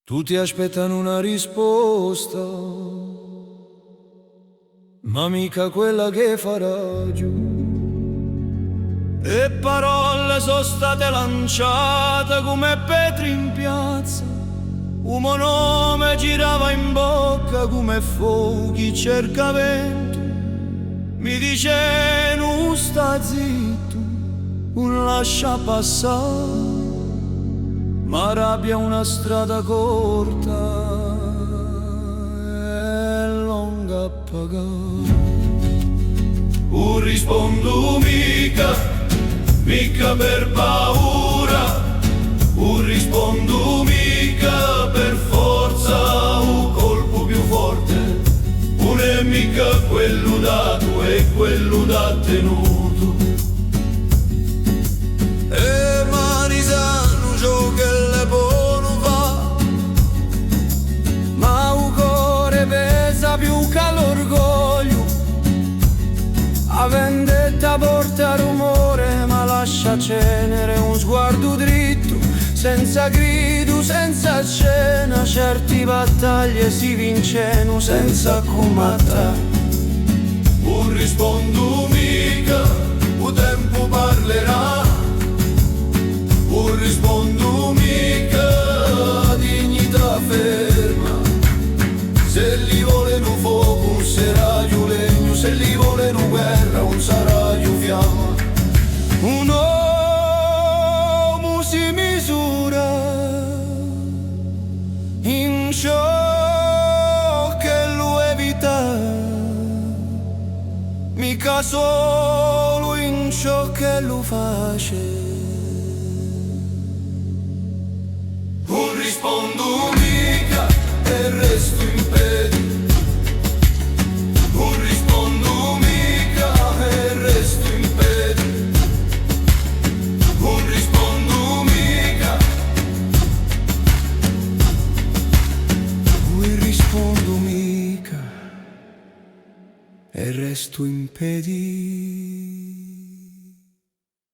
Tutti aspettano una risposta, ma mica quella che farà giù. E parole sono state lanciate come petri in piazza, un nome girava in bocca come fuochi cerca vento. Mi dice non sta zitto, non lascia passare, ma rabbia una strada corta e lunga a pagare. Non rispondo mica per paura, non rispondo mica per forza, un colpo più forte, non è mica quello dato, è quello da tenuto. E mani sanno ciò che le buono fa, ma un cuore pesa più che l'orgoglio. La vendetta porta rumore, ma lascia cenere un sguardo dritto, senza grido, senza scena. Certi battaglie si vincono senza combattere. Non rispondo mica, il tempo parlerà. Non rispondo mica, dignità ferma. Se li vuole un fuoco, un seraglio legno. Se li vuole una guerra, un saraglio fiamma. Un uomo si misura in ciò che lo evita, mica solo in ciò che lo face. Non rispondo mica e resto in piedi. Non rispondo mica e resto in piedi. Non rispondo mica. Non rispondo mica e resto in piedi.